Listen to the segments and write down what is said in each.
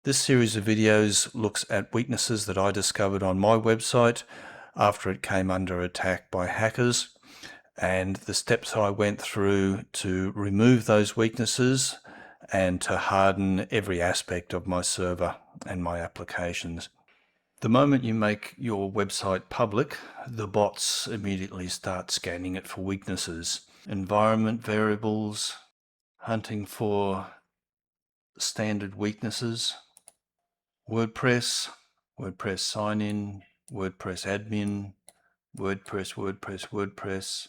This series of videos looks at weaknesses that I discovered on my website after it came under attack by hackers, and the steps I went through to remove those weaknesses and to harden every aspect of my server and my applications. The moment you make your website public, the bots immediately start scanning it for weaknesses. Environment variables, hunting for standard weaknesses, WordPress, WordPress sign-in, WordPress admin, WordPress,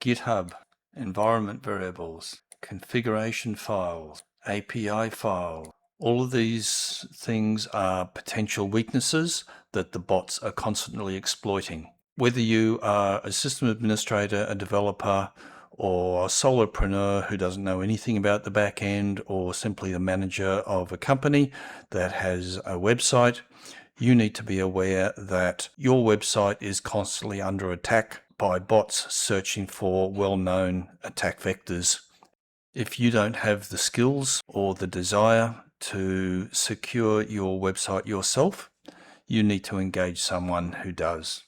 GitHub, environment variables, configuration files, API file. All of these things are potential weaknesses that the bots are constantly exploiting. Whether you are a system administrator, a developer, or a solopreneur who doesn't know anything about the back end, or simply the manager of a company that has a website, you need to be aware that your website is constantly under attack by bots searching for well-known attack vectors. If you don't have the skills or the desire to secure your website yourself, you need to engage someone who does.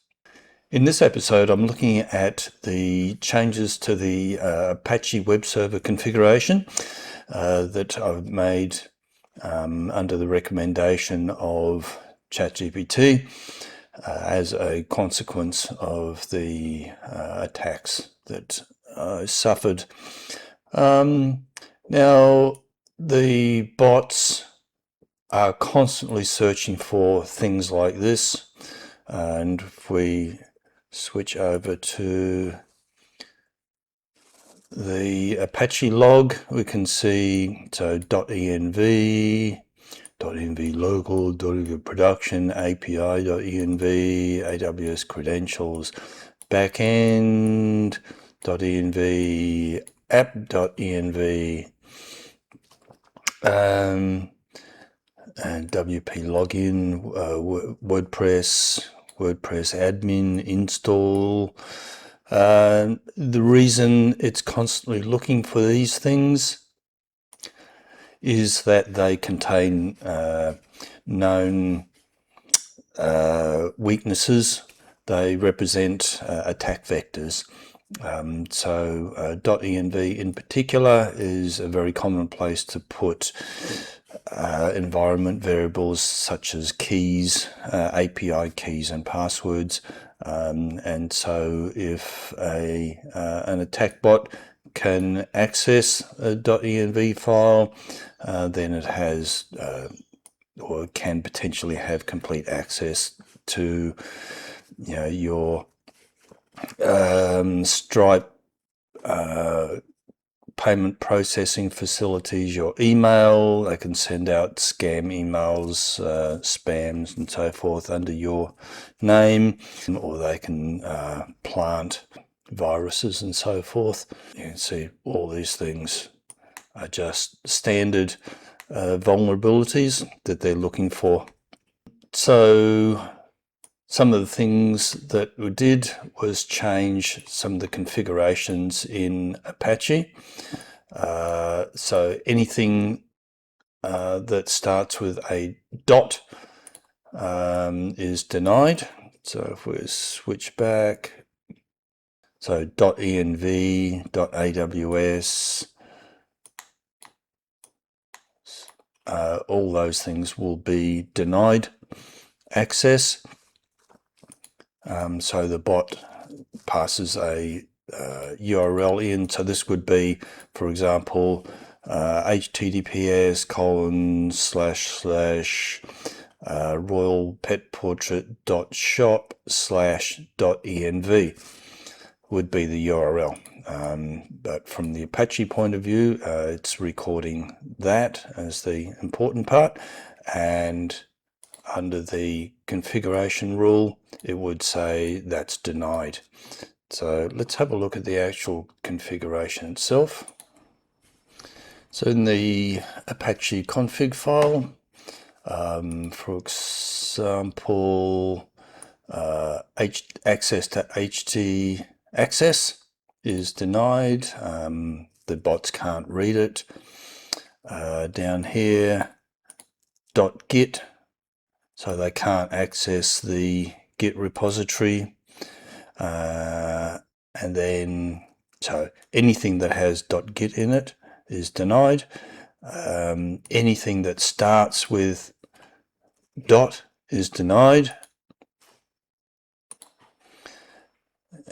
In this episode, I'm looking at the changes to the Apache web server configuration that I've made under the recommendation of ChatGPT as a consequence of the attacks that I suffered. Now, the bots are constantly searching for things like this, and if we switch over to the Apache log, we can see .env, .env local, .env production, API.env, AWS credentials, backend, .env, app.env, and WP login, WordPress admin install. The reason it's constantly looking for these things is that they contain known weaknesses. They represent attack vectors. So .env in particular is a very common place to put environment variables such as keys, API keys and passwords. And so if an attack bot can access a .env file, then it has or can potentially have complete access to your Stripe payment processing facilities, your email. They can send out scam emails, spams and so forth under your name, or they can plant viruses and so forth. You can see all these things are just standard vulnerabilities that they're looking for. So some of the things that we did was change some of the configurations in Apache. So anything that starts with a dot is denied. So if we switch back, so .env, .aws, all those things will be denied access. So the bot passes a URL in. So this would be, for example, https://royalpetportrait.shop/.env would be the URL. But from the Apache point of view, it's recording that as the important part, and under the configuration rule, it would say that's denied. So let's have a look at the actual configuration itself. So in the Apache config file, for example, access to HT access is denied. The bots can't read it. Down here, .git, so they can't access the Git repository. And then, so anything that has .git in it is denied. Anything that starts with dot is denied.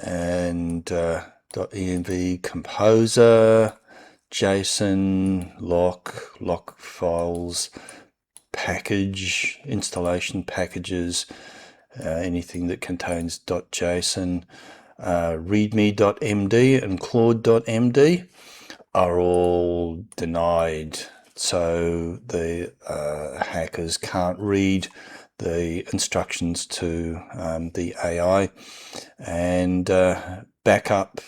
And .env composer, JSON, lock files, package, installation packages, anything that contains .json, readme.md and claude.md are all denied. So the hackers can't read the instructions to the AI, and backup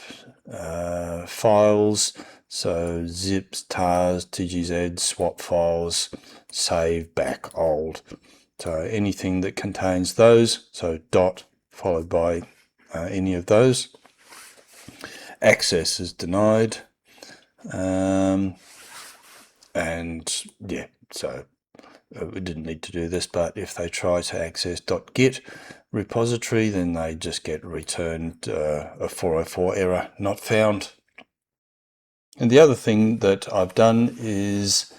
files, so zips, tars, tgz, swap files, save back old. So anything that contains those, so dot followed by any of those, access is denied. And yeah, so we didn't need to do this, but if they try to access .git repository, then they just get returned a 404 error, not found. And the other thing that I've done is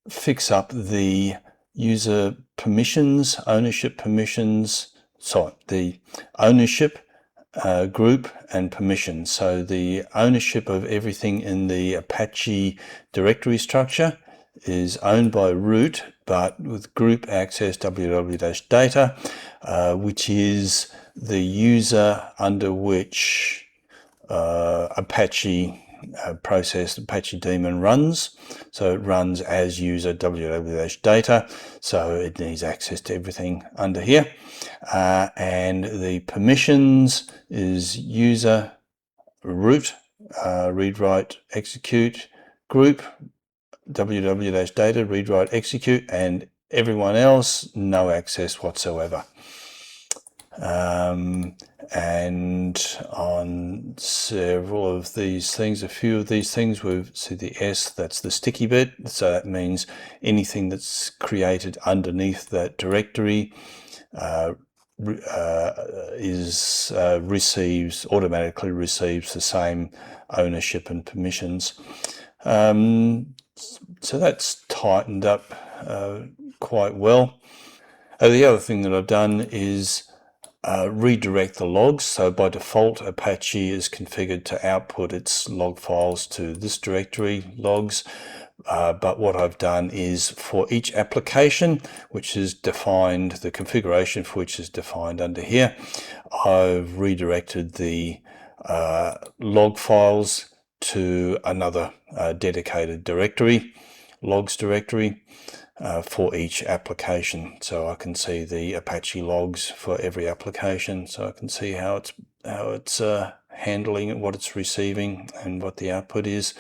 fix up the user permissions, ownership permissions, sorry, the ownership group and permissions. So the ownership of everything in the Apache directory structure is owned by root, but with group access www-data, which is the user under which Apache process, Apache daemon runs. So it runs as user www-data, so it needs access to everything under here. And the permissions is user, root, read, write, execute, group, www-data, read, write, execute, and everyone else, no access whatsoever. And on several of these things, a few of these things, we see the S, that's the sticky bit. So that means anything that's created underneath that directory automatically receives the same ownership and permissions. So that's tightened up quite well. The other thing that I've done is redirect the logs. So by default, Apache is configured to output its log files to this directory logs. But what I've done is for each application, which is defined, the configuration for which is defined under here, I've redirected the log files to another dedicated directory, logs directory, for each application. So I can see the Apache logs for every application, so I can see how it's handling it, what it's receiving, and what the output is.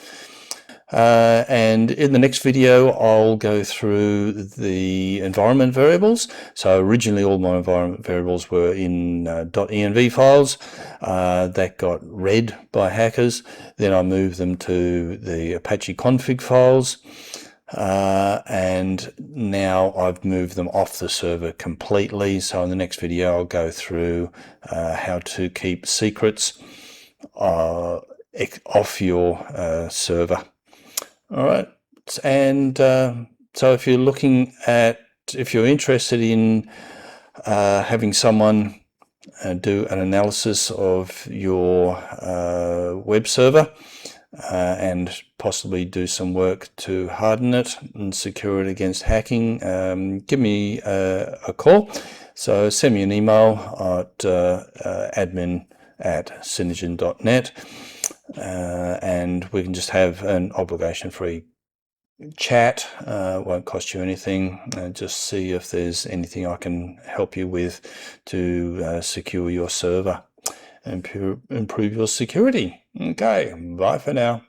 And in the next video, I'll go through the environment variables. So originally all my environment variables were in .env files that got read by hackers. Then I moved them to the Apache config files. And now I've moved them off the server completely. So in the next video, I'll go through how to keep secrets off your server. All right, and so if you're interested in having someone do an analysis of your web server and possibly do some work to harden it and secure it against hacking, give me a call. So send me an email at admin@synergen.net. And we can just have an obligation-free chat. Won't cost you anything. Just see if there's anything I can help you with to secure your server and improve your security. Okay, bye for now.